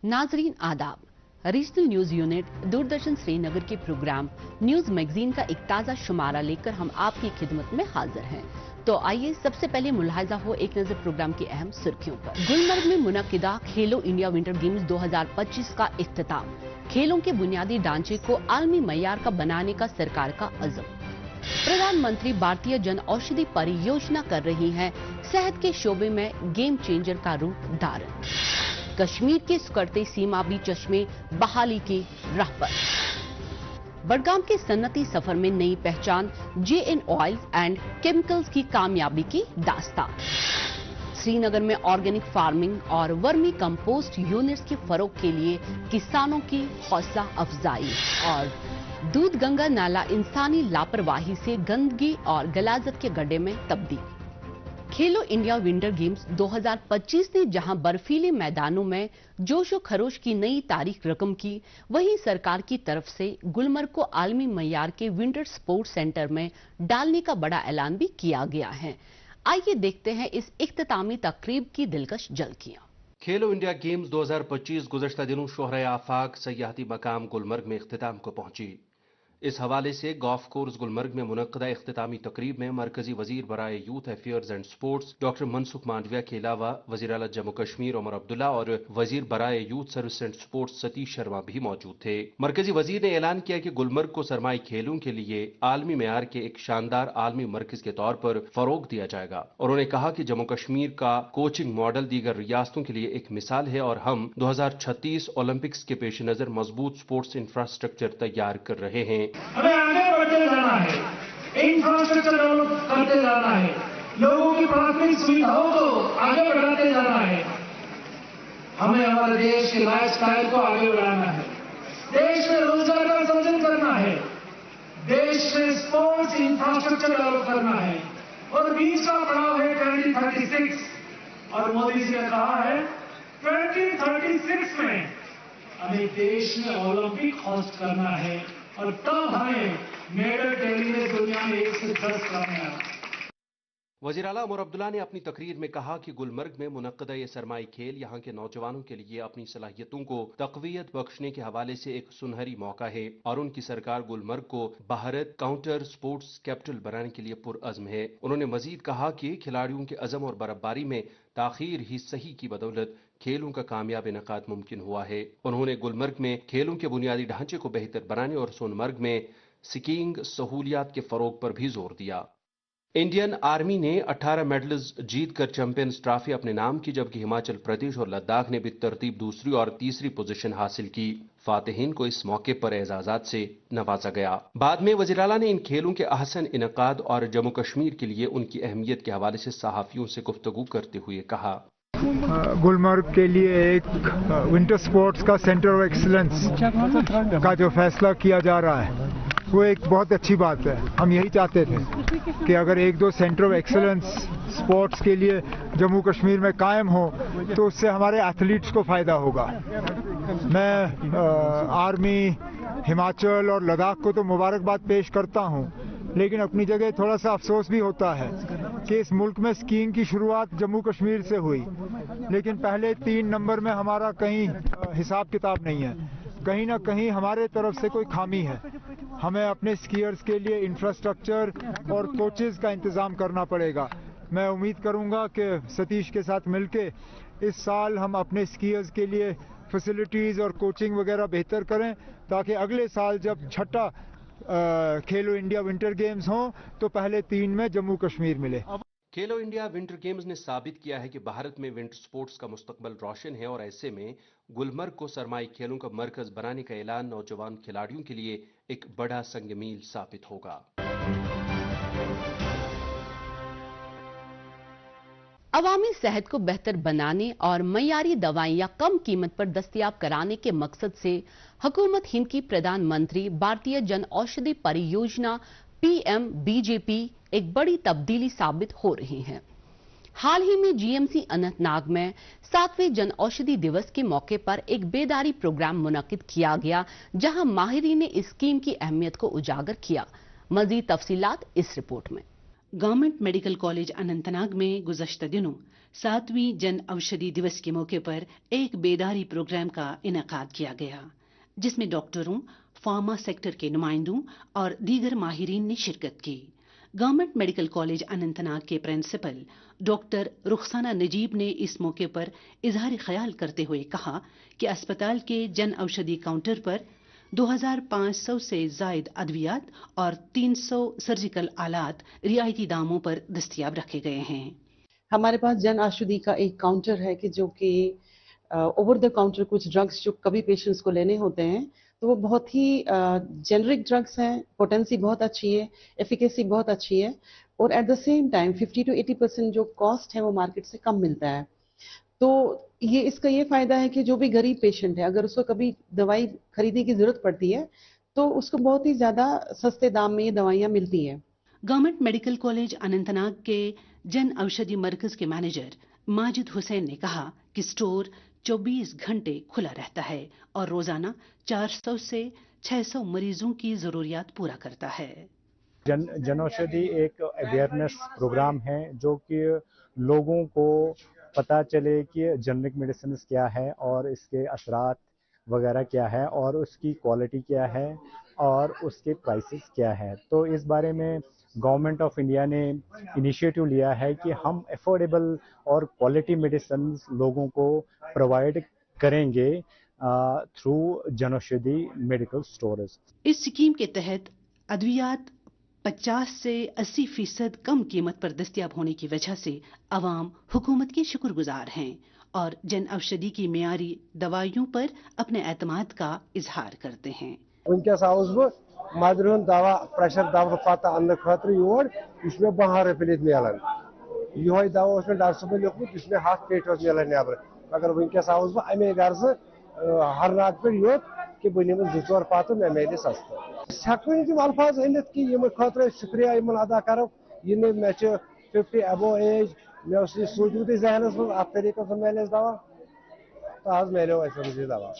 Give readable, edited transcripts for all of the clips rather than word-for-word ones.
नाजरीन आदाब। Regional news unit Doordarshan Srinagar के प्रोग्राम न्यूज मैगजीन का एक ताजा शुमारा लेकर हम आपकी खिदमत में हाजिर हैं। तो आइए सबसे पहले मुलाहिजा हो एक नजर प्रोग्राम की अहम सुर्खियों पर। गुलमर्ग में मुनक्किदा खेलो इंडिया विंटर गेम्स 2025 का इख्तिताम। खेलों के बुनियादी ढांचे को आलमी मयार का बनाने का सरकार का अज़म। प्रधानमंत्री भारतीय जन औषधि परियोजना कर रही है सेहत के शोबे में गेम चेंजर का रूप धारण। कश्मीर के सुकड़ते सीमाबी चश्मे बहाली की राह पर। बडगाम के सन्नती सफर में नई पहचान, JN ऑयल एंड केमिकल्स की कामयाबी की दास्तान। श्रीनगर में ऑर्गेनिक फार्मिंग और वर्मी कंपोस्ट यूनिट्स के फरोग के लिए किसानों की हौसला अफजाई। और दूध गंगा नाला इंसानी लापरवाही से गंदगी और गलाजत के गड्ढे में तब्दील। खेलो इंडिया विंटर गेम्स 2025 ने जहां बर्फीले मैदानों में जोशो खरोश की नई तारीख रकम की, वहीं सरकार की तरफ से गुलमर्ग को आलमी मयार के विंटर स्पोर्ट्स सेंटर में डालने का बड़ा ऐलान भी किया गया है। आइए देखते हैं इस इख्तितामी तकरीब की दिलकश झलकियां। खेलो इंडिया गेम्स 2025 गुज़श्ता दिनों शोहरे आफाक सयाहती मकाम गुलमर्ग में इख्तिताम को पहुंची। इस हवाले से गोल्फ कोर्स गुलमर्ग में मुनक्किदा इख्तितामी तकरीब में मरकजी वजीर बराए youth affairs and sports doctor Mansukh Mandaviya के अलावा वजीर आला जम्मू कश्मीर उमर अब्दुल्ला और वजीर बराए youth service and sports Satish Sharma भी मौजूद थे। मरकजी वजीर ने ऐलान किया कि गुलमर्ग को सरमाई खेलों के लिए आलमी मेयार के एक शानदार आलमी मरकज के तौर पर फरोग दिया जाएगा। उन्होंने कहा कि जम्मू कश्मीर का कोचिंग मॉडल दीगर रियासतों के लिए एक मिसाल है और हम 2036 ओलंपिक्स के पेश नजर मजबूत स्पोर्ट्स इंफ्रास्ट्रक्चर तैयार कर रहे हैं। हमें आगे बढ़ते जाना है, इंफ्रास्ट्रक्चर डेवलप करते जाना है, लोगों की प्राथमिक सुविधाओं को आगे बढ़ाते जाना है। हमें हमारे देश के लाइफ स्टाइल को आगे बढ़ाना है, देश में रोजगार का सृजन करना है, देश में स्पोर्ट्स इंफ्रास्ट्रक्चर डेवलप करना है। और बीच का पड़ाव है 2036 और मोदी जी ने कहा है 2036 में हमें देश में ओलंपिक होस्ट करना है और तब हमें मेडल टैली में दुनिया में 1 से 10 करना है। वजीर आला उमर अब्दुल्ला ने अपनी तकरीर में कहा कि गुलमर्ग में मुनक्किदा ये सरमाई खेल यहाँ के नौजवानों के लिए अपनी सलाहियतों को तकवीयत बख्शने के हवाले से एक सुनहरी मौका है और उनकी सरकार गुलमर्ग को भारत काउंटर स्पोर्ट्स कैपिटल बनाने के लिए पुरअज़्म है। उन्होंने मजीद कहा कि खिलाड़ियों के अज़म और बर्फबारी में ताखीर ही सही की बदौलत खेलों का कामयाब इनेकाद मुमकिन हुआ है। उन्होंने गुलमर्ग में खेलों के बुनियादी ढांचे को बेहतर बनाने और सोनमर्ग में स्कीइंग सहूलियात के फरोग पर भी जोर दिया। इंडियन आर्मी ने 18 मेडल्स जीतकर चैंपियंस ट्रॉफी अपने नाम की, जबकि हिमाचल प्रदेश और लद्दाख ने बितरतीब दूसरी और तीसरी पोजीशन हासिल की। फातिहीन को इस मौके पर एजाजात से नवाजा गया। बाद में वज़ीर-ए-आला ने इन खेलों के अहसन इनेकाद और जम्मू कश्मीर के लिए उनकी अहमियत के हवाले से सहाफियों से गुफ्तगू करते हुए कहा, गुलमर्ग के लिए एक विंटर स्पोर्ट्स का सेंटर ऑफ एक्सीलेंस का जो फैसला किया जा रहा है वो एक बहुत अच्छी बात है। हम यही चाहते थे कि अगर एक दो सेंटर ऑफ एक्सीलेंस स्पोर्ट्स के लिए जम्मू कश्मीर में कायम हो तो उससे हमारे एथलीट्स को फ़ायदा होगा। मैं आर्मी, हिमाचल और लद्दाख को तो मुबारकबाद पेश करता हूँ, लेकिन अपनी जगह थोड़ा सा अफसोस भी होता है कि इस मुल्क में स्कीइंग की शुरुआत जम्मू कश्मीर से हुई, लेकिन पहले 3 नंबर में हमारा कहीं हिसाब किताब नहीं है। कहीं ना कहीं हमारे तरफ से कोई खामी है। हमें अपने स्कीयर्स के लिए इंफ्रास्ट्रक्चर और कोचेस का इंतज़ाम करना पड़ेगा। मैं उम्मीद करूंगा कि सतीश के साथ मिलके इस साल हम अपने स्कीयर्स के लिए फैसिलिटीज़ और कोचिंग वगैरह बेहतर करें, ताकि अगले साल जब छठा खेलो इंडिया विंटर गेम्स हों तो पहले 3 में जम्मू कश्मीर मिले। खेलो इंडिया विंटर गेम्स ने साबित किया है कि भारत में विंटर स्पोर्ट्स का मुस्तकबल रोशन है और ऐसे में गुलमर्ग को सरमाई खेलों का मरकज बनाने का ऐलान नौजवान खिलाड़ियों के लिए एक बड़ा संग-मील साबित होगा। अवामी सेहत को बेहतर बनाने और मयारी दवाइयां कम कीमत पर दस्तयाब कराने के मकसद से हुकूमत हिंद की प्रधानमंत्री भारतीय जन औषधि परियोजना PMBJP एक बड़ी तब्दीली साबित हो रही है। हाल ही में GMC अनंतनाग में 7वें जन औषधि दिवस के मौके पर एक बेदारी प्रोग्राम मुनक्किद किया गया, जहां माहिरीन ने इस स्कीम की अहमियत को उजागर किया। मजीद तफसीलात इस रिपोर्ट में। गवर्नमेंट मेडिकल कॉलेज अनंतनाग में गुज़श्ता दिनों 7वीं जन औषधि दिवस के मौके पर एक बेदारी प्रोग्राम का इनेकाद किया गया, जिसमें डॉक्टरों, फार्मा सेक्टर के नुमाइंदों और दीगर माहिरीन ने शिरकत की। गवर्नमेंट मेडिकल कॉलेज अनंतनाग के प्रिंसिपल डॉक्टर रुखसाना नजीब ने इस मौके पर इजहार ख्याल करते हुए कहा कि अस्पताल के जन औषधि काउंटर पर 2500 से जायद अद्वियात और 300 सर्जिकल आलात रियायती दामों पर दस्तयाब रखे गए हैं। हमारे पास जन औषधि का एक काउंटर है कि जो कि ओवर द काउंटर कुछ ड्रग्स जो कभी पेशेंट्स को लेने होते हैं तो वो बहुत ही जेनरिक ड्रग्स हैं, पोटेंसी बहुत अच्छी है, एफिकेसी बहुत अच्छी है और at the same time 50 to 80% जो कॉस्ट है वो मार्केट से कम मिलता है। तो इसका ये फायदा है कि जो भी गरीब पेशेंट है अगर उसको कभी दवाई खरीदने की जरूरत पड़ती है तो उसको बहुत ही ज्यादा सस्ते दाम में ये दवाइयाँ मिलती हैं। गवर्नमेंट मेडिकल कॉलेज अनंतनाग के जन औषधि मरकज के मैनेजर माजिद हुसैन ने कहा कि स्टोर 24 घंटे खुला रहता है और रोजाना 400 से 600 मरीजों की जरूरियात पूरा करता है। जन औषधि एक अवेयरनेस प्रोग्राम है जो कि लोगों को पता चले कि जेनरिक मेडिसिन क्या है और इसके असरात वगैरह क्या है और उसकी क्वालिटी क्या है और उसके प्राइसेस क्या है। तो इस बारे में गवर्नमेंट ऑफ इंडिया ने इनिशिएटिव लिया है कि हम अफोर्डेबल और क्वालिटी मेडिसिन लोगों को प्रोवाइड करेंगे थ्रू जनौषधि मेडिकल स्टोर्स। इस स्कीम के तहत अद्वियात 50 से 80% कम कीमत पर दस्तयाब होने की वजह से अवाम हुकूमत के शुक्रगुजार हैं और जन औषधि की मियारी दवाइयों पर अपने एतमाद का इजहार करते हैं। वनकस आउस बह मदर दवा प्रेशर दवा पत्ता अन्न खतर योर इसमें 12 रुपये मिलान ये दवा डॉक्टर साहब लिखुत इसमें हाथ पेट मिलान नबर मगर वनकस आउस बह अमे गर्ज हर रात पे योत कि बह निम 2-4 पत्त मे मिले सस्ता हेको तम अल्फाज अनित कि यम खतर शुक्रिया यमन अदा करो ये मे 50 अबो एज मे सोचमुत जहनस मज अत तरीक मिले दवा तो आज मिलो ऐसा मुझे दवा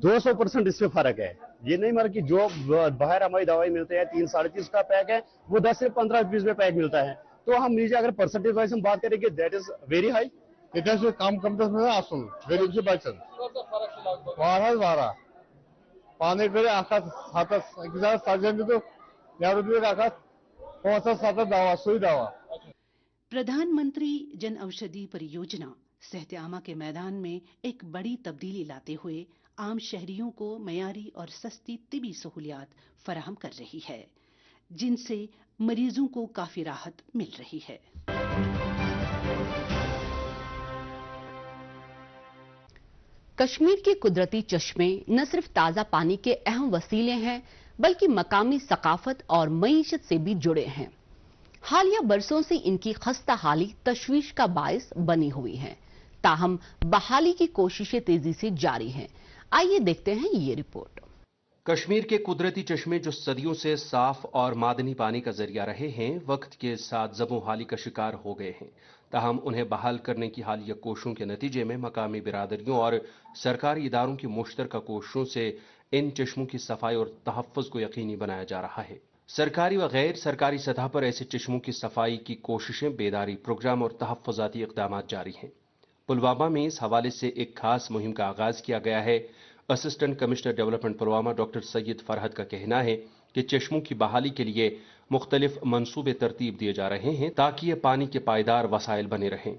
200% इसमें फर्क है। ये नहीं मर कि जो बाहर हमारी दवाई मिलती है 3-3.5 का पैक है वो 10 से 15-20 में पैक मिलता है। तो हम नीचे अगर परसेंटेज वाइज हम बात करेंगे दैट इज वेरी हाई। कम में आसन गरीब से बचन 12 पाने करे सजन तो 5-7 दवा सुई दवा। प्रधानमंत्री जन औषधि परियोजना सेहत आमा के मैदान में एक बड़ी तब्दीली लाते हुए आम शहरियों को मयारी और सस्ती तिबी सहूलियात फराहम कर रही है, जिनसे मरीजों को काफी राहत मिल रही है। कश्मीर के कुदरती चश्मे न सिर्फ ताजा पानी के अहम वसीले हैं बल्कि मकामी सकाफत और मईशत से भी जुड़े हैं। हालिया बरसों से इनकी खस्ता हाली तशवीश का बायस बनी हुई है, ताहम बहाली की कोशिशें तेजी से जारी हैं। आइए देखते हैं ये रिपोर्ट। कश्मीर के कुदरती चश्मे जो सदियों से साफ और मादनी पानी का जरिया रहे हैं, वक्त के साथ ज़बोहाली का शिकार हो गए हैं। ताहम उन्हें बहाल करने की हालिया कोशिशों के नतीजे में मकामी बिरादरियों और सरकारी इदारों की मुश्तरका कोशिशों से इन चश्मों की सफाई और तहफ़्फ़ुज़ को यकीनी बनाया जा रहा है। सरकारी व गैर सरकारी सतह पर ऐसे चश्मों की सफाई की कोशिशें, बेदारी प्रोग्राम और तहफ़्फ़ुज़ाती इक़दाम जारी हैं। पुलवामा में इस हवाले से एक खास मुहिम का आगाज किया गया है। Assistant commissioner development Pulwama doctor Syed Farhad का कहना है कि चश्मों की बहाली के लिए मुख्तलिफ मंसूबे तरतीब दिए जा रहे हैं ताकि ये पानी के पायदार वसाइल बने रहें।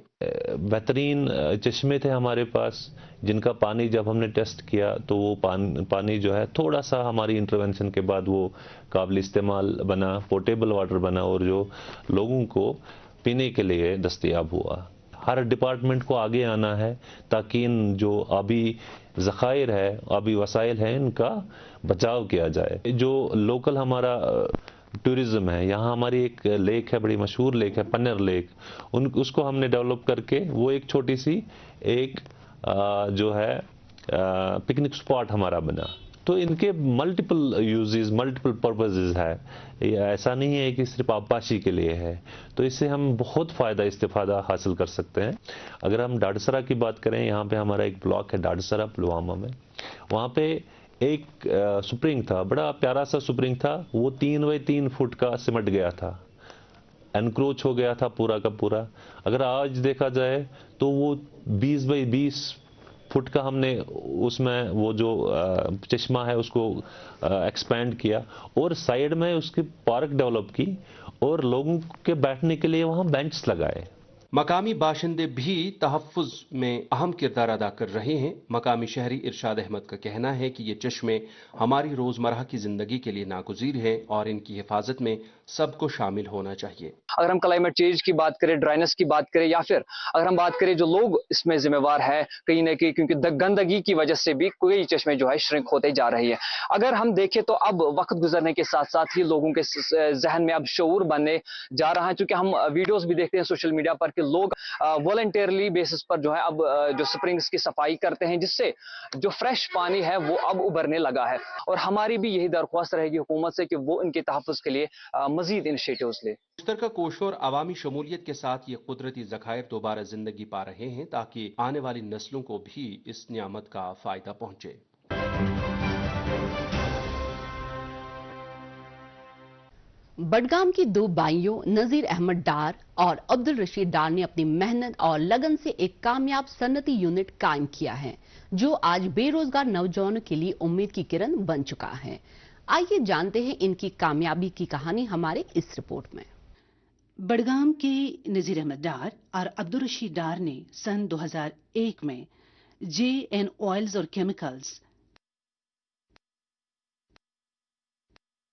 बेहतरीन चश्मे थे हमारे पास जिनका पानी जब हमने टेस्ट किया तो वो पानी जो है थोड़ा सा हमारी इंटरवेंशन के बाद वो काबिल इस्तेमाल बना, पोर्टेबल वाटर बना और जो लोगों को पीने के लिए दस्तयाब हुआ। हर डिपार्टमेंट को आगे आना है ताकि इन जो आबी ज़खायर है, आबी वसाइल है, इनका बचाव किया जाए। जो लोकल हमारा टूरिज्म है, यहाँ हमारी एक लेक है, बड़ी मशहूर लेक है पन्नेर लेक, उसको हमने डेवलप करके वो एक छोटी सी एक जो है पिकनिक स्पॉट हमारा बना। तो इनके मल्टीपल यूजेस, मल्टीपल पर्पसेस है, ये ऐसा नहीं है कि सिर्फ आबपाशी के लिए है। तो इससे हम बहुत फ़ायदा इस्तेफादा हासिल कर सकते हैं। अगर हम डाडसरा की बात करें, यहाँ पे हमारा एक ब्लॉक है डाडसरा पुलवामा में, वहाँ पे एक स्प्रिंग था, बड़ा प्यारा सा स्प्रिंग था, वो 3 बाई 3 फुट का सिमट गया था। एनक्रोच हो गया था पूरा का पूरा। अगर आज देखा जाए तो वो 20 बाई 20 फुट का हमने उसमें वो जो चश्मा है उसको एक्सपेंड किया और साइड में उसकी पार्क डेवलप की और लोगों के बैठने के लिए वहां बेंच लगाए। मकामी बाशिंदे भी तहफ़्फ़ुज़ में अहम किरदार अदा कर रहे हैं। मकामी शहरी इरशाद अहमद का कहना है कि ये चश्मे हमारी रोज़मर्रा की ज़िंदगी के लिए नागुज़ीर हैं और इनकी हिफाजत में सबको शामिल होना चाहिए। अगर हम क्लाइमेट चेंज की बात करें, ड्राइनेस की बात करें, या फिर अगर हम बात करें जो लोग इसमें जिम्मेवार है कहीं ना कहीं, क्योंकि गंदगी की वजह से भी कई चश्मे जो है श्रिंक होते जा रही है। अगर हम देखें तो अब वक्त गुजरने के साथ साथ ही लोगों के जहन में अब शऊर बनने जा रहा है, क्योंकि हम वीडियोस भी देखते हैं सोशल मीडिया पर कि लोग वॉलंटियरली बेसिस पर जो है अब जो स्प्रिंग्स की सफाई करते हैं, जिससे जो फ्रेश पानी है वो अब उभरने लगा है। और हमारी भी यही दरख्वास्त रहेगी हुकूमत से कि वो इनके तहफ़्फ़ुज़ के लिए मजीद इनिशिएटिव्स ले। मुश्तरका कोशिशों और अवामी शमूलियत के साथ ये कुदरती ज़खायर दोबारा जिंदगी पा रहे हैं ताकि आने वाली नस्लों को भी इस नियामत का फायदा पहुंचे। बडगाम की दो भाइयों नजीर अहमद डार और अब्दुल रशीद डार ने अपनी मेहनत और लगन से एक कामयाब सन्नती यूनिट कायम किया है, जो आज बेरोजगार नौजवानों के लिए उम्मीद की किरण बन चुका है। आइए जानते हैं इनकी कामयाबी की कहानी हमारे इस रिपोर्ट में। बडगाम के नजीर अहमद डार और अब्दुल रशीद डार ने सन 2001 में JN ऑयल्स और केमिकल्स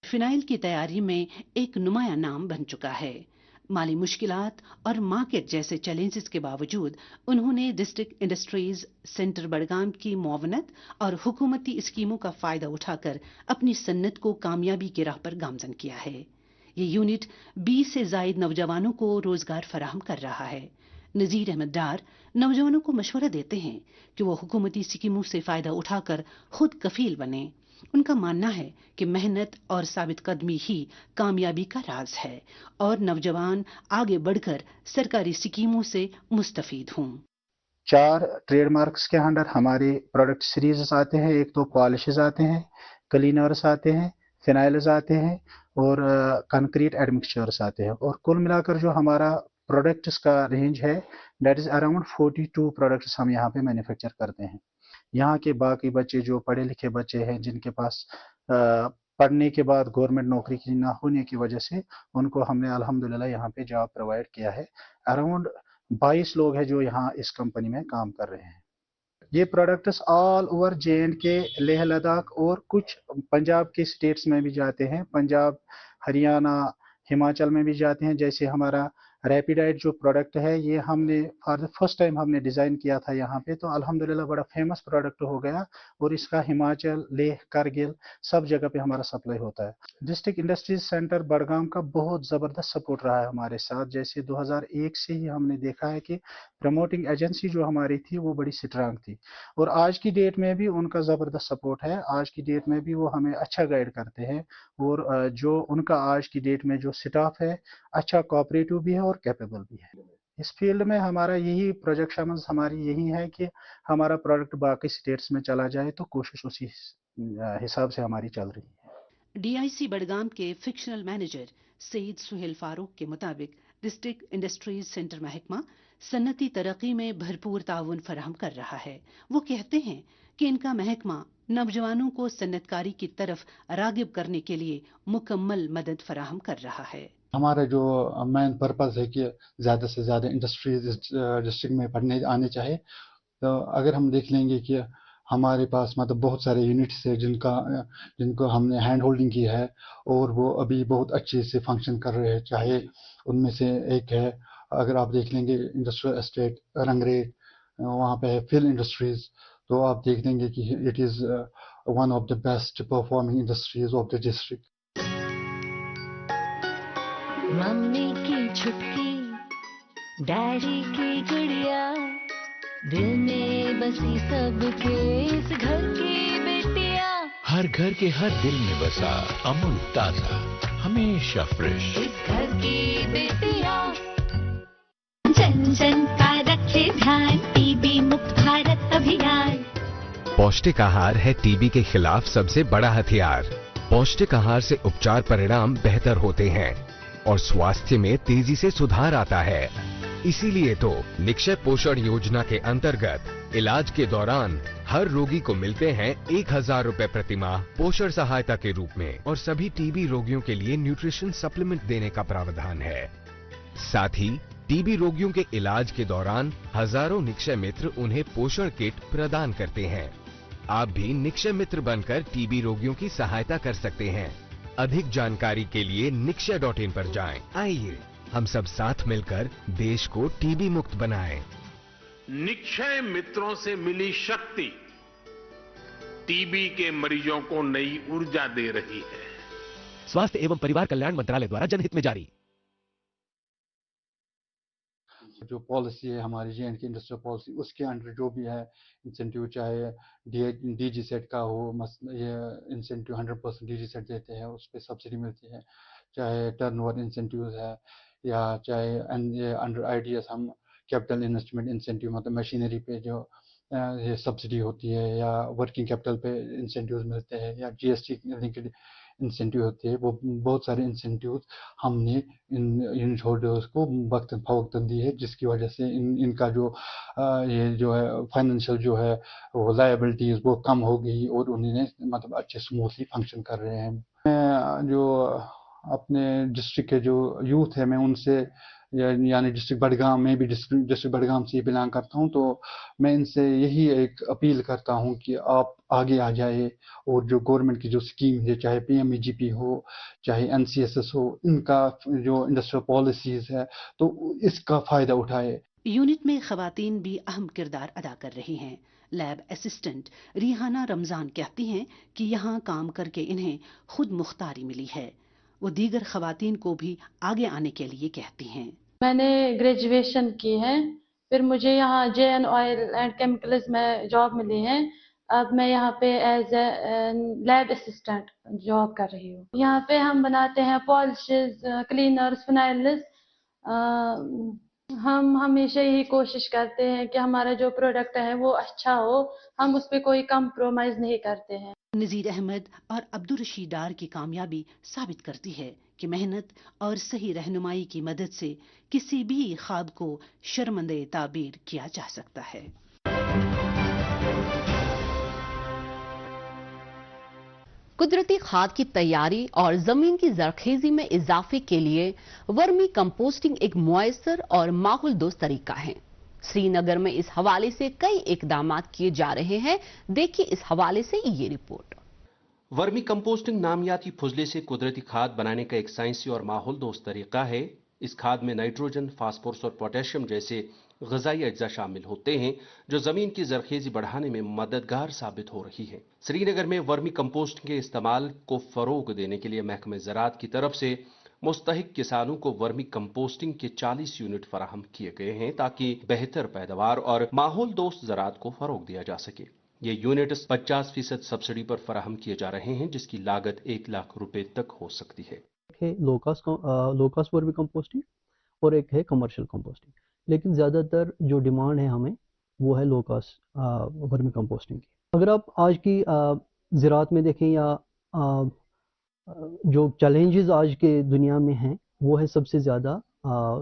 फिनाइल की तैयारी में एक नुमाया नाम बन चुका है। माली मुश्किलात और मार्केट जैसे चैलेंजेस के बावजूद उन्होंने डिस्ट्रिक्ट इंडस्ट्रीज सेंटर बडगाम की मुआवनत और हुकूमती स्कीमों का फायदा उठाकर अपनी सन्नत को कामयाबी की राह पर गामजन किया है। ये यूनिट 20 से जायद नौजवानों को रोजगार फराहम कर रहा है। नजीर अहमद डार नौजवानों को मशवरा देते हैं कि वो हुकूमती स्कीमों से फायदा उठाकर खुद कफील बने। उनका मानना है कि मेहनत और साबित कदमी ही कामयाबी का राज है और नौजवान आगे बढ़कर सरकारी स्कीमों से मुस्तफीद हों। 4 ट्रेडमार्क्स के अंडर हमारे प्रोडक्ट सीरीज आते हैं। एक तो पॉलिशेस आते हैं, क्लीनर्स आते हैं, फिनाइल्स आते हैं और कंक्रीट एडमिक्सचर्स आते हैं। और कुल मिलाकर जो हमारा प्रोडक्ट्स का रेंज है दैट इज अराउंड 42 प्रोडक्ट्स हम यहाँ पे मैन्युफैक्चर करते हैं। यहाँ के बाकी बच्चे जो पढ़े लिखे बच्चे हैं, जिनके पास पढ़ने के बाद गवर्नमेंट नौकरी की ना होने की वजह से उनको हमने अल्हम्दुलिल्लाह यहाँ पे जॉब प्रोवाइड किया है। अराउंड 22 लोग हैं जो यहाँ इस कंपनी में काम कर रहे हैं। ये products all over J&K, Leh Ladakh और कुछ पंजाब के स्टेट्स में भी जाते हैं। पंजाब, हरियाणा, हिमाचल में भी जाते हैं। जैसे हमारा रैपिडाइट जो प्रोडक्ट है, ये हमने फॉर द फर्स्ट टाइम हमने डिज़ाइन किया था यहाँ पे, तो अल्हम्दुलिल्लाह बड़ा फेमस प्रोडक्ट हो गया और इसका हिमाचल, लेह, कारगिल सब जगह पे हमारा सप्लाई होता है। डिस्ट्रिक्ट इंडस्ट्रीज सेंटर बडगाम का बहुत ज़बरदस्त सपोर्ट रहा है हमारे साथ। जैसे 2001 से ही हमने देखा है कि प्रमोटिंग एजेंसी जो हमारी थी वो बड़ी स्ट्रांग थी और आज की डेट में भी उनका ज़बरदस्त सपोर्ट है। आज की डेट में भी वो हमें अच्छा गाइड करते हैं और जो उनका आज की डेट में जो स्टाफ है अच्छा कोऑपरेटिव भी है और कैपेबल भी है। इस फील्ड में हमारा यही प्रोजेक्शन हमारी यही है कि हमारा प्रोडक्ट बाकी स्टेट्स में चला जाए, तो कोशिश उसी हिसाब से हमारी चल रही है। DIC बडगाम के फिक्शनल मैनेजर सईद सुहेल फारूक के मुताबिक डिस्ट्रिक्ट इंडस्ट्रीज सेंटर महकमा सन्नती तरक्की में भरपूर ताउन फराहम कर रहा है। वो कहते हैं कि इनका महकमा नौजवानों को सन्नतकारी की तरफ रागिब करने के लिए मुकम्मल मदद फराहम कर रहा है। हमारा जो मेन पर्पस है कि ज़्यादा से ज़्यादा इंडस्ट्रीज डिस्ट्रिक्ट में पढ़ने आने चाहिए। तो अगर हम देख लेंगे कि हमारे पास मतलब बहुत सारे यूनिट्स है जिनको हमने हैंड होल्डिंग की है और वो अभी बहुत अच्छे से फंक्शन कर रहे हैं। चाहे उनमें से एक है, अगर आप देख लेंगे इंडस्ट्रियल एस्टेट रंगरेट, वहाँ पे है फिल इंडस्ट्रीज, तो आप देख लेंगे कि it is one of the best performing industries of the district. Mummy की छुटकी, डैडी की गुड़िया, दिल में बसी सबके इस घर की बेटिया। हर घर के हर दिल में बसा अमूल ताजा, हमेशा फ्रेश। इस घर की बेटिया, जन जन का रखे ध्यान, टीबी मुक्त भारत अभियान। पौष्टिक आहार है टीबी के खिलाफ सबसे बड़ा हथियार। पौष्टिक आहार से उपचार परिणाम बेहतर होते हैं। और स्वास्थ्य में तेजी से सुधार आता है। इसीलिए तो निक्षय पोषण योजना के अंतर्गत इलाज के दौरान हर रोगी को मिलते हैं 1000 रुपए प्रति माह पोषण सहायता के रूप में और सभी टीबी रोगियों के लिए न्यूट्रिशन सप्लीमेंट देने का प्रावधान है। साथ ही टीबी रोगियों के इलाज के दौरान हजारों निक्षय मित्र उन्हें पोषण किट प्रदान करते हैं। आप भी निक्षय मित्र बनकर टीबी रोगियों की सहायता कर सकते हैं। अधिक जानकारी के लिए nikshay.in पर जाएं। आइए हम सब साथ मिलकर देश को टीबी मुक्त बनाएं। निक्षय मित्रों से मिली शक्ति टीबी के मरीजों को नई ऊर्जा दे रही है। स्वास्थ्य एवं परिवार कल्याण मंत्रालय द्वारा जनहित में जारी। जो पॉलिसी है हमारी J&K इंडस्ट्रियल पॉलिसी, उसके अंडर जो भी है इंसेंटिव, चाहे DG सेट का हो, ये इंसेंटिव 100% DG सेट देते हैं, उस पर सब्सिडी मिलती है, चाहे टर्नओवर इंसेंटिव है, या चाहे अंडर IDS हम कैपिटल इन्वेस्टमेंट इंसेंटिव, मतलब मशीनरी पे जो ये सब्सिडी होती है, या वर्किंग कैपिटल पे इंसेंटिव्स मिलते हैं, या GST लिंक्ड इंसेंटिव होते हैं। वो बहुत सारे इंसेंटिव हमने इन यूनिट होल्डर्स को वक्तन फवक्तन दी है, जिसकी वजह से इनका जो ये जो है फाइनेंशियल जो है वो लायबिलिटीज वो कम हो गई और उन्हें मतलब अच्छे स्मूथली फंक्शन कर रहे हैं। मैं जो अपने डिस्ट्रिक्ट के जो यूथ है, मैं उनसे यानी डिस्ट्रिक्ट बडगाम में भी डिस्ट्रिक्ट बडगाम से बिलोंग करता हूं, तो मैं इनसे यही एक अपील करता हूं कि आप आगे आ जाए और जो गवर्नमेंट की जो स्कीम है, चाहे PMEGP हो, चाहे NCSS हो, इनका जो इंडस्ट्रियल पॉलिसीज है तो इसका फायदा उठाए। यूनिट में खवातीन भी अहम किरदार अदा कर रही हैं। लैब असिस्टेंट रिहाना रमजान कहती हैं कि यहाँ काम करके इन्हें खुद मुख्तारी मिली है। वो दीगर खवातीन को भी आगे आने के लिए कहती हैं। मैंने ग्रेजुएशन की है, फिर मुझे यहाँ JN ऑयल एंड केमिकल्स में जॉब मिली है। अब मैं यहाँ पे as a lab assistant job कर रही हूँ। यहाँ पे हम बनाते हैं पॉलिशेस, क्लीनर्स, फिनाइल्स। हम हमेशा यही कोशिश करते हैं कि हमारा जो प्रोडक्ट है वो अच्छा हो, हम उस पर कोई कम्प्रोमाइज नहीं करते हैं। नजीर अहमद और अब्दुल रशीद डार की कामयाबी साबित करती है कि मेहनत और सही रहनुमाई की मदद से किसी भी ख्वाब को शर्मंदे ताबीर किया जा सकता है। कुदरती खाद की तैयारी और जमीन की जरखेजी में इजाफे के लिए वर्मी कंपोस्टिंग एक मुयस्सर और माहौल दोस्त तरीका है। श्रीनगर में इस हवाले से कई इकदाम किए जा रहे हैं। देखिए इस हवाले से ये रिपोर्ट। वर्मी कंपोस्टिंग नामियाती फुजले से कुदरती खाद बनाने का एक साइंसी और माहौल दोस्त तरीका है। इस खाद में नाइट्रोजन, फास्फोरस और पोटेशियम जैसे ग़िज़ाई अज्जा शामिल होते हैं जो ज़मीन की ज़रख़ेज़ी बढ़ाने में मददगार साबित हो रही है। श्रीनगर में वर्मी कंपोस्टिंग के इस्तेमाल को फ़रोग़ देने के लिए महकमे ज़राअत की तरफ से मुस्तहिक किसानों को वर्मी कंपोस्टिंग के 40 यूनिट फराहम किए गए हैं ताकि बेहतर पैदावार और माहौल दोस्त ज़राअत को फ़रोग़ दिया जा सके। ये यूनिट 50% सब्सिडी पर फराहम किए जा रहे हैं जिसकी लागत 1 लाख रुपए तक हो सकती है। लो कास्ट वर्मी कंपोस्टिंग और एक है कमर्शियल कंपोस्टिंग, लेकिन ज़्यादातर जो डिमांड है हमें वो है लो कास्ट वर्मी कंपोस्टिंग की। अगर आप आज की ज़राअत में देखें या जो चैलेंजेस आज के दुनिया में हैं वो है सबसे ज़्यादा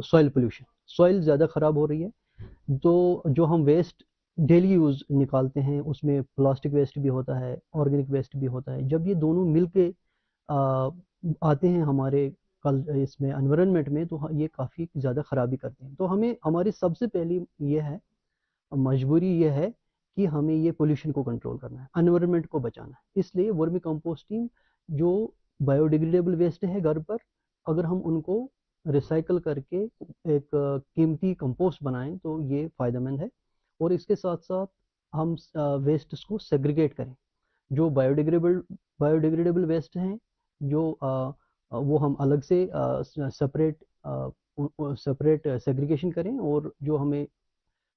सॉइल पोल्यूशन। सॉइल ज़्यादा ख़राब हो रही है, तो जो हम वेस्ट डेली यूज़ निकालते हैं उसमें प्लास्टिक वेस्ट भी होता है, ऑर्गेनिक वेस्ट भी होता है। जब ये दोनों मिल के आते हैं हमारे इसमें एनवायरनमेंट में तो ये काफ़ी ज़्यादा ख़राबी करते हैं। तो हमें हमारी सबसे पहली ये है मजबूरी ये है कि हमें ये पोल्यूशन को कंट्रोल करना है, एनवायरनमेंट को बचाना है। इसलिए वर्मी कंपोस्टिंग जो बायोडिग्रेडेबल वेस्ट है घर पर, अगर हम उनको रिसाइकल करके एक कीमती कंपोस्ट बनाएं तो ये फ़ायदेमंद है। और इसके साथ साथ हम वेस्ट को सेग्रीगेट करें। जो बायोडिग्रेडेबल वेस्ट हैं जो वो हम अलग से सेपरेट सेग्रीगेशन करें, और जो हमें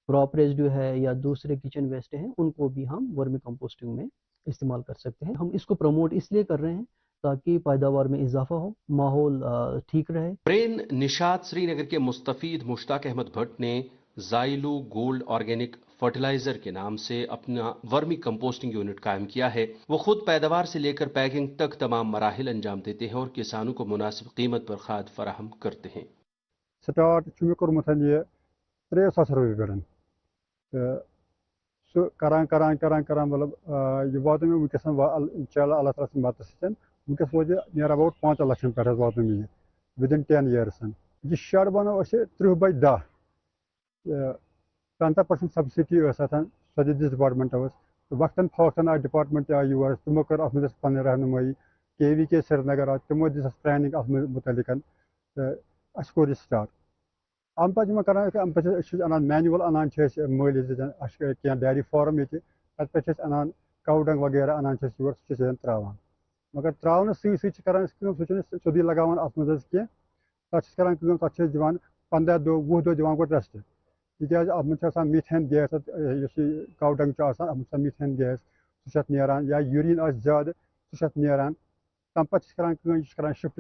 क्रॉप रेजिड्यू है या दूसरे किचन वेस्ट हैं उनको भी हम वर्मी कंपोस्टिंग में इस्तेमाल कर सकते हैं। हम इसको प्रमोट इसलिए कर रहे हैं ताकि पैदावार में इजाफा हो, माहौल ठीक रहे। ब्रेन निशात श्रीनगर के मुस्तफीद मुश्ताक अहमद भट्ट ने जाइलू गोल्ड ऑर्गेनिक फर्टिलाइजर के नाम से अपना वर्मी कंपोस्टिंग यूनिट कायम किया है। वो खुद पैदावार से लेकर पैकिंग तक तमाम मराहिल अंजाम देते हैं और किसानों को मुनासिब कीमत पर खाद फराहम करते हैं। स्टार्ट ये 3,000 रुपये पे करान मतलब ये वात में वनकस इंशाल्लाह अल्लाह ताला सद मदद सत वनकस वो नियर अबाउट 5 लाख पे वात में विदिन 10 years यह शेड बनो 30/10 50% सब्सिडी सो डिपार्टमेंट तो वक्तन फवक्तन आ डिपार्टमेंट आ योर तमो कर अत पे रहनुमाई KVK श्रीनगर आ तमो दिस ट्रेनिंग अत मुतलिक अस कोर स्टार्ट अम पे कर अनान मैनुअल अनान मल क्या डेयरी फार्म ये पे अनान काउ डंग वगैरह अनान योर सह त्रावान मगर त्रावन सह सोदी लगान अत मज कह तक दिवान 15 दो 20 दो दिवान गो रेस्ट तक अत मीथेन गैस काउ डंग अत मीथेन गैस सह नान या यूरिन ज्यादा सह नान तम पे कर शिफ्ट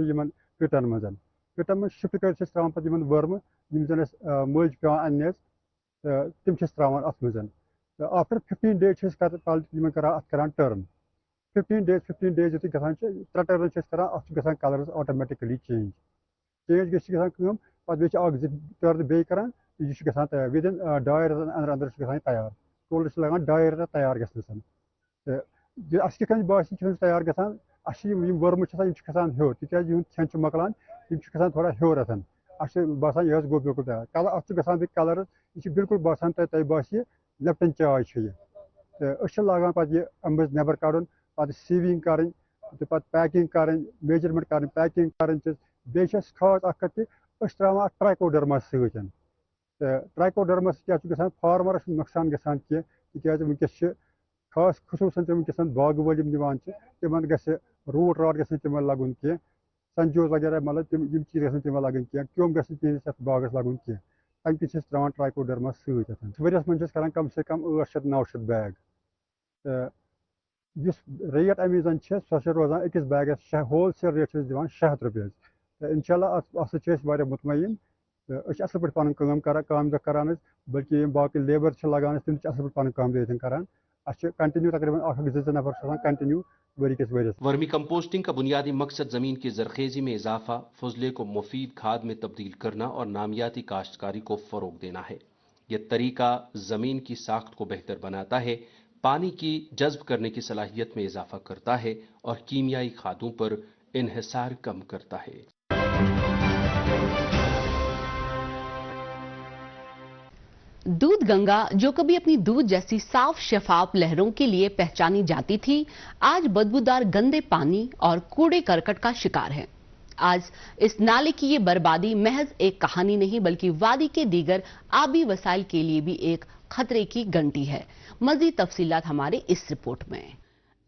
पिटन मज शिफ्ट कर त्रावान पे वर्म जन मज पे अन्न तम त्रावान अत मज आफ्टर 15 days कर टर्न 15 days युत ग 3 टर्न कर कलर ऑटोमेटिकली चेंज गम पे टर्न बे कर यह तैयार विदिन 2 रतन अंदर तैयार टोटल लगान 2 रत तैयार गस अस बासी तैयार गसान वर्म खसान हूर तक खेन मकलान खसान थोड़ा हूर अतन अस बसान यह गो बिल्कुल तैयार कलर अत गसान कलर यह बिल्कुल बसान तुम बासी लेप्टन चाय तो लागान पे अम्ब नबर कड़न पे सीविंग करें तो पे पैकिंग करें मेजरमेंट करें पैकिंग करें बे खास कत त्रावान ट्राइकोडर्मा सतन ट्राइकोडर्मा क्या ग फार्मरस नुकसान गसान कह वनकस खास खसूसन वनकस बाग वाल तिम ग रूट राट ग तिम लगुन कह संजोज वगैरह मतलब तम चीज ग तिम लगन कह क्यों ग बागस लगुन कह तम कि त्रावान ट्राइकोडर्मा सतन वरियस मन कम से कम 800-900 बैग रेट अमी सह रोजान अकिस बैगस होल सेल रेट दिवान 600 रुपये इंशाल्लाह अत मुतमईन असल पे पन काम दह करान बल्कि बाकी लेबर लगान तम असल पे काम दह करान कंटिन्यू तकरीबन 1-2 नफर कंटिन्यू वरी किस वजह से। वर्मी कंपोस्टिंग का बुनियादी मकसद जमीन की जरखेजी में इजाफा, फजले को मुफीद खाद में तब्दील करना और नामियाती काश्तकारी को फरोग देना है। यह तरीका जमीन की साख्त को बेहतर बनाता है, पानी की जज्ब करने की सलाहियत में इजाफा करता है और कीमियाई खादों पर इन्हिसार कम करता है। दूध गंगा, जो कभी अपनी दूध जैसी साफ शफाफ लहरों के लिए पहचानी जाती थी, आज बदबूदार गंदे पानी और कूड़े करकट का शिकार है। आज इस नाले की ये बर्बादी महज एक कहानी नहीं बल्कि वादी के दीगर आबी वसाइल के लिए भी एक खतरे की घंटी है। मजीद तफसीलात हमारे इस रिपोर्ट में।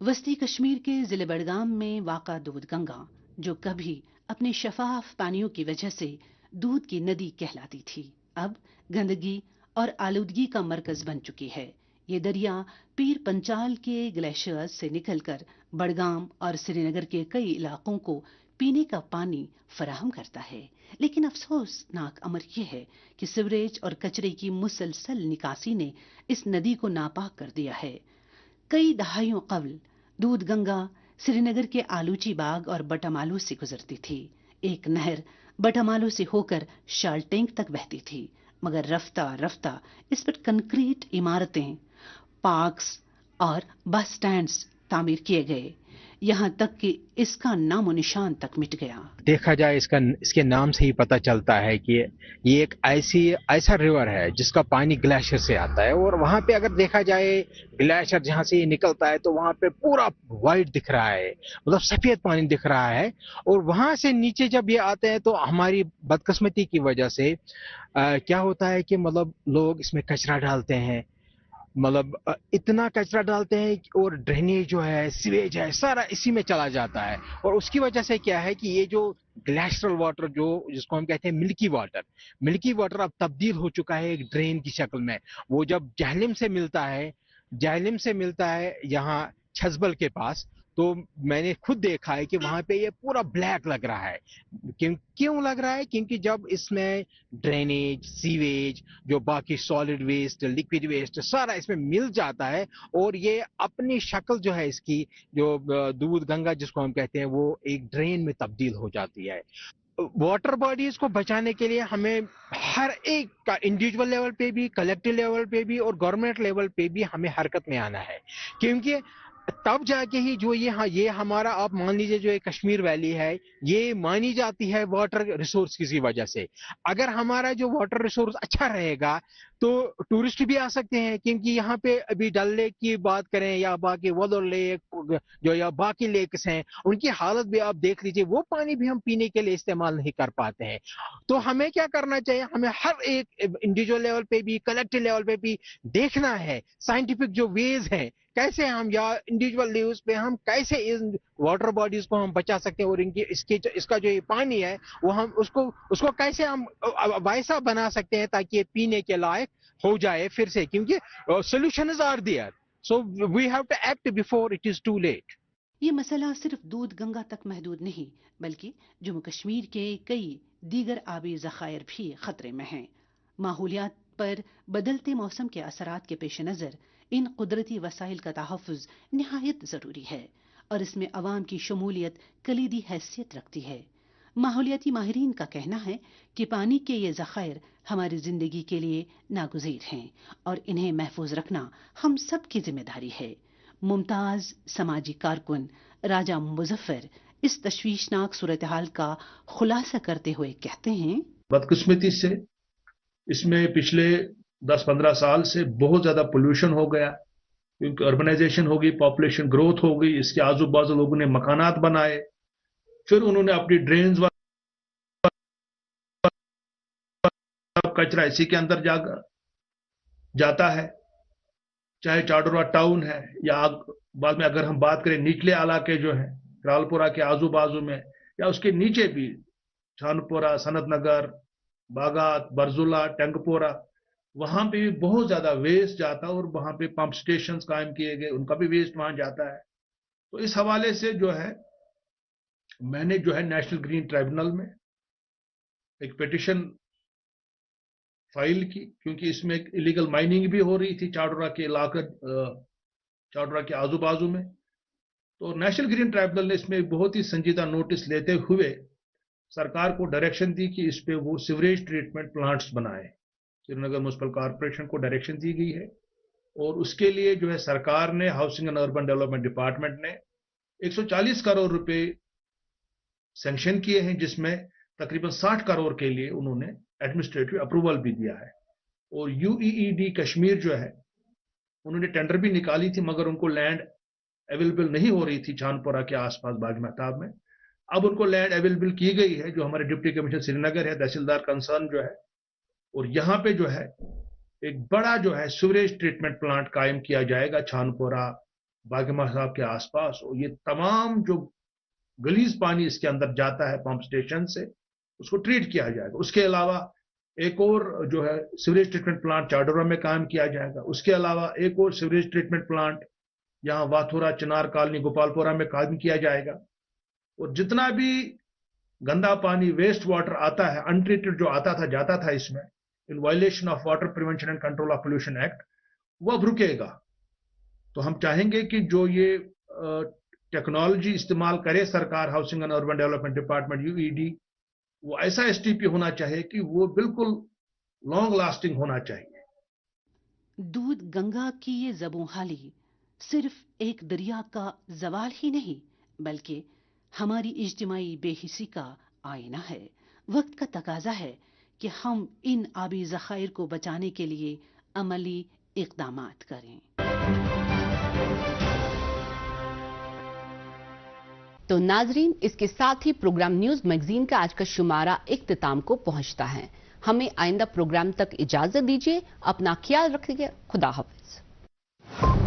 वस्ती कश्मीर के जिले बडगाम में वाक़ा दूध गंगा, जो कभी अपने शफाफ पानियों की वजह से दूध की नदी कहलाती थी, अब गंदगी और आलूदगी का मरकज बन चुकी है। ये दरिया पीर पंचाल के ग्लेशियर्स से निकलकर बडगाम और श्रीनगर के कई इलाकों को पीने का पानी फराहम करता है। लेकिन अफसोसनाक अमर यह है कि सिवरेज और कचरे की मुसलसल निकासी ने इस नदी को नापाक कर दिया है। कई दहाइयों कबल दूध गंगा श्रीनगर के आलूची बाग और बटामालू से गुजरती थी। एक नहर बटामालू से होकर शालटेंक तक बहती थी, मगर रफ्ता रफ्ता इस पर कंक्रीट इमारतें, पार्क्स और बस स्टैंड्स तामीर किए गए, यहाँ तक कि इसका नामो निशान तक मिट गया। देखा जाए इसके नाम से ही पता चलता है कि ये एक ऐसा रिवर है जिसका पानी ग्लेशियर से आता है, और वहाँ पे अगर देखा जाए ग्लेशियर जहाँ से ये निकलता है तो वहाँ पे पूरा वाइट दिख रहा है, मतलब सफेद पानी दिख रहा है। और वहाँ से नीचे जब ये आते हैं तो हमारी बदकिस्मती की वजह से क्या होता है कि मतलब लोग इसमें कचरा डालते हैं, मतलब इतना कचरा डालते हैं और ड्रेनेज जो है, सीवेज है, सारा इसी में चला जाता है। और उसकी वजह से क्या है कि ये जो ग्लेशियल वाटर जो जिसको हम कहते हैं मिल्की वाटर अब तब्दील हो चुका है एक ड्रेन की शक्ल में। वो जब जहलिम से मिलता है यहाँ छजबल के पास, तो मैंने खुद देखा है कि वहां पे ये पूरा ब्लैक लग रहा है। क्यों लग रहा है? क्योंकि जब इसमें ड्रेनेज, सीवेज, जो बाकी सॉलिड वेस्ट, लिक्विड वेस्ट सारा इसमें मिल जाता है और ये अपनी शक्ल जो है इसकी, जो दूध गंगा जिसको हम कहते हैं, वो एक ड्रेन में तब्दील हो जाती है। वाटर बॉडीज को बचाने के लिए हमें हर एक का इंडिविजुअल लेवल पे भी, कलेक्टिव लेवल पे भी और गवर्नमेंट लेवल पे भी हमें हरकत में आना है, क्योंकि तब जाके ही जो ये हमारा, आप मान लीजिए जो ये कश्मीर वैली है, ये मानी जाती है वाटर रिसोर्स की वजह से। अगर हमारा जो वाटर रिसोर्स अच्छा रहेगा तो टूरिस्ट भी आ सकते हैं, क्योंकि यहाँ पे अभी डल लेक की बात करें या बाकी वोदर लेक जो या बाकी लेक्स हैं, उनकी हालत भी आप देख लीजिए, वो पानी भी हम पीने के लिए इस्तेमाल नहीं कर पाते हैं। तो हमें क्या करना चाहिए? हमें हर एक इंडिविजुअल लेवल पे भी, कलेक्टिव लेवल पे भी देखना है साइंटिफिक जो वेज हैं, कैसे हम या इंडिविजुअल लेवल्स पे हम कैसे इन वाटर बॉडीज को हम बचा सकते हैं और इसका जो ये पानी है वो हम उसको कैसे हम वैसा बना सकते हैं ताकि ये पीने के लायक हो जाए फिर से, क्योंकि solutions are there, so we have to act before it is too late. ये मसला सिर्फ दूध गंगा तक महदूद नहीं, बल्कि जम्मू कश्मीर के कई दीगर आबी ज़खायर भी खतरे में हैं। माहौलियात पर बदलते मौसम के असरात के पेश नज़र इन कुदरती वसाइल का तहफ़्फ़ुज़ निहायत ज़रूरी है और इसमें अवाम की शमूलियत कलीदी हैसियत रखती है। माहौलियाती माहिरीन का कहना है कि पानी के ये ज़खायर हमारी ज़िंदगी के लिए नागुज़ीर हैं और इन्हें महफूज रखना हम सब की जिम्मेदारी है। मुमताज़ समाजी कारकुन राजा मुज़फ़्फ़र इस तशवीशनाक सूरत हाल का खुलासा करते हुए कहते हैं, बदकिस्मती से इसमें पिछले 10-15 साल से बहुत ज़्यादा पोल्यूशन हो गया, क्योंकि अर्बनाइजेशन हो गई, पॉपुलेशन ग्रोथ हो गई, इसके आजू बाजू लोगों ने मकानात बनाए, फिर उन्होंने अपनी ड्रेन्स कचरा इसी के अंदर जाता है, चाहे चाडोरा टाउन है या बाद में अगर हम बात करें निचले इलाके जो है रालपुरा के आजू बाजू में या उसके नीचे भी छानपुरा, सनत नगर, बागात, बरजुला, टंगपोरा, वहां पे भी बहुत ज्यादा वेस्ट जाता है और वहां पे पंप स्टेशन कायम किए गए, उनका भी वेस्ट वहां जाता है। तो इस हवाले से जो है मैंने जो है नेशनल ग्रीन ट्राइब्यूनल में एक पिटिशन फाइल की, क्योंकि इसमें इलीगल माइनिंग भी हो रही थी चाडोरा के इलाके, चाडोरा के आजू बाजू में। तो नेशनल ग्रीन ट्राइब्यूनल ने इसमें बहुत ही संजीदा नोटिस लेते हुए सरकार को डायरेक्शन दी कि इस पे वो सीवरेज ट्रीटमेंट प्लांट्स बनाए। श्रीनगर म्युनिसिपल कॉर्पोरेशन को डायरेक्शन दी गई है और उसके लिए जो है सरकार ने, housing and urban development department ने 140 करोड़ रुपए सैंक्शन किए हैं, जिसमें तकरीबन 60 करोड़ के लिए उन्होंने एडमिनिस्ट्रेटिव अप्रूवल भी दिया है। और यूईईडी कश्मीर जो है उन्होंने टेंडर भी निकाली थी, मगर उनको लैंड अवेलेबल नहीं हो रही थी छानपुरा के आसपास बाग महताब में। अब उनको लैंड अवेलेबल की गई है, जो हमारे डिप्टी कमिश्नर श्रीनगर है, तहसीलदार कंसर्न जो है, और यहाँ पे जो है एक बड़ा जो है सीवरेज ट्रीटमेंट प्लांट कायम किया जाएगा छानपुरा, बाग महताब के आसपास। और ये तमाम जो गलीज पानी इसके अंदर जाता है पंप स्टेशन से, उसको ट्रीट किया जाएगा। उसके अलावा एक और जो है सीवरेज ट्रीटमेंट प्लांट चाडोरा में कायम किया जाएगा। उसके अलावा एक और सीवरेज ट्रीटमेंट प्लांट यहाँ वाथुरा, चिनार कॉलोनी, गोपालपुरा में कायम किया जाएगा। और जितना भी गंदा पानी, वेस्ट वाटर आता है अनट्रीटेड जो आता था, जाता था इसमें in violation of water prevention and control of pollution act, वो अब रुकेगा। तो हम चाहेंगे कि जो ये टेक्नोलॉजी इस्तेमाल करे सरकार, housing and urban development department UED, वो ऐसा एसटीपी होना चाहिए कि वो बिल्कुल लॉन्ग लास्टिंग होना चाहिए। दूध गंगा की ये ज़बूहाली सिर्फ एक दरिया का जवाल ही नहीं, बल्कि हमारी इज्तिमाई बेहिसी का आईना है। वक्त का तकाजा है कि हम इन आबी ज़खायर को बचाने के लिए अमली इक़दामात करें। तो नाजरीन, इसके साथ ही प्रोग्राम न्यूज मैगजीन का आज का शुमारा इख्तिताम को पहुंचता है। हमें आइंदा प्रोग्राम तक इजाजत दीजिए। अपना ख्याल रखिए। खुदा हाफिज।